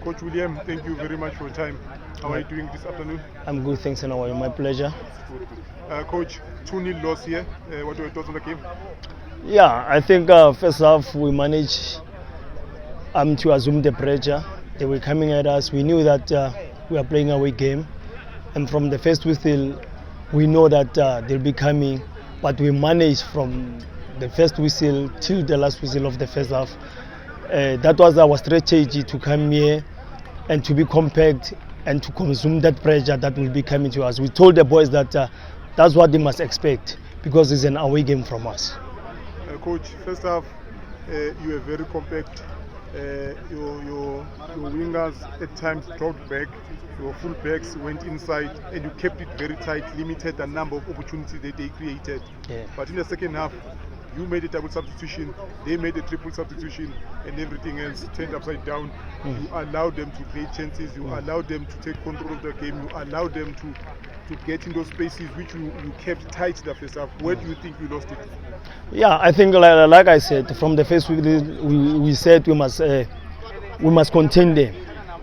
Coach William, thank you very much for your time. How are you doing this afternoon? I'm good, thanks, and how are you? My pleasure. Coach, 2-0 loss here. What are your thoughts on the game? Yeah, I think first half we managed to assume the pressure. They were coming at us. We knew that we are playing away game, and from the first whistle, we know that they'll be coming. But we managed from the first whistle till the last whistle of the first half. That was our strategy, to come here and to be compact and to consume that pressure that will be coming to us. We told the boys that that's what they must expect, because it's an away game from us. Coach, first half you were very compact. Your wingers at times dropped back. Your full backs went inside, and you kept it very tight, limited the number of opportunities that they created. Yeah. But in the second half, you made a double substitution, they made a triple substitution, and everything else turned upside down. You allowed them to create chances, you allowed them to take control of the game, you allowed them to get in those spaces which you kept tight the first half. Where do you think you lost it? Yeah, I think like I said, from the first week we said we must contain them.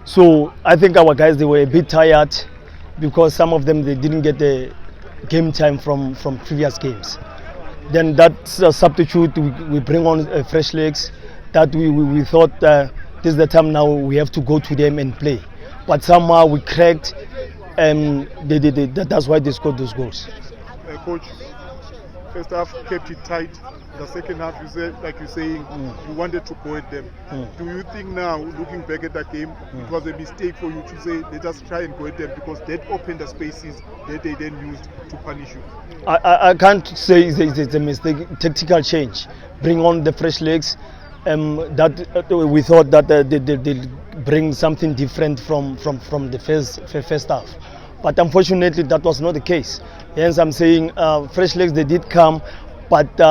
So I think our guys, they were a bit tired, because some of them, they didn't get the game time from previous games. Then that's a substitute. We bring on fresh legs that we thought this is the time now we have to go to them and play. But somehow we cracked, and that's why they scored those goals. Coach, first half kept it tight. The second half, you said, like you're saying, you wanted to go at them. Do you think now, looking back at that game, it was a mistake for you to say, let us try and go at them, because that opened the spaces that they then used to punish you? I can't say it's a mistake. Tactical change. Bring on the fresh legs. That we thought that they bring something different from the first half. But unfortunately, that was not the case. Hence, I'm saying fresh legs, they did come, but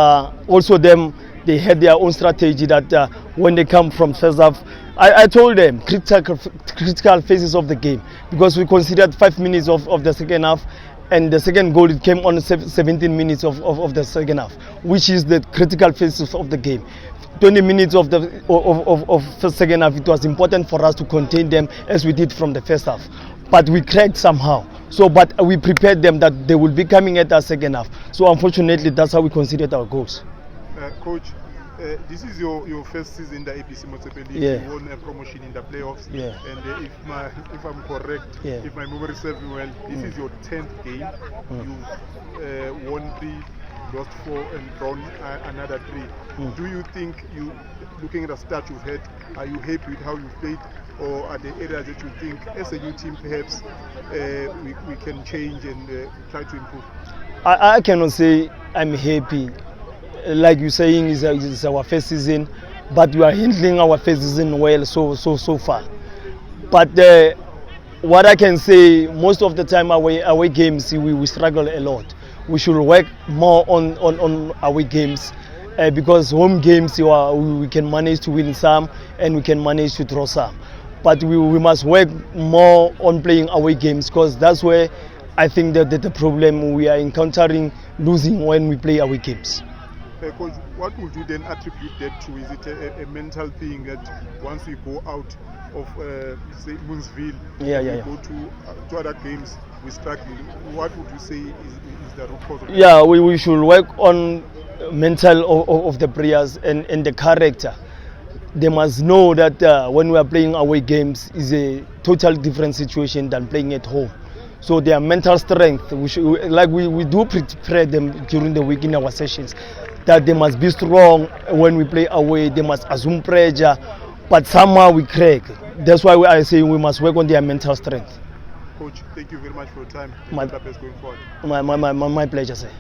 also they had their own strategy that when they come from first half, I told them critical phases of the game, because we considered 5 minutes of the second half, and the second goal, it came on 17 minutes of the second half, which is the critical phases of the game. 20 minutes of the second half, it was important for us to contain them as we did from the first half. But we cracked somehow. So, but we prepared them that they will be coming at us second half. So unfortunately, that's how we considered our goals. Coach, this is your first season in the ABC Motsepe League. Yeah. You won a promotion in the playoffs. Yeah. And if I'm correct, Yeah. if my memory serves me well, this is your 10th game. You've won 3, lost 4, and drawn another 3. Do you think, looking at the stats you've had, are you happy with how you've played? Or are there areas that you think, as a new team, perhaps we can change and try to improve? I cannot say I'm happy. Like you're saying, it's our first season, but we are handling our first season well so far. But what I can say, most of the time away games, we struggle a lot. We should work more on away games, because home games we can manage to win some and we can manage to draw some. But we must work more on playing away games, because that's where I think that the problem we are encountering, losing when we play away games. Coach, what would you then attribute that to? Is it a mental thing that once we go out of say Moonsville, go to other games, we struggle? What would you say is the root cause of that? Yeah, we should work on mental of the players and the character. They must know that when we are playing away games, is a total different situation than playing at home. So their mental strength, we do prepare them during the week in our sessions, that they must be strong when we play away. They must assume pressure, but somehow we crack. That's why I say we must work on their mental strength. Coach, thank you very much for your time. My best going forward. My pleasure, sir.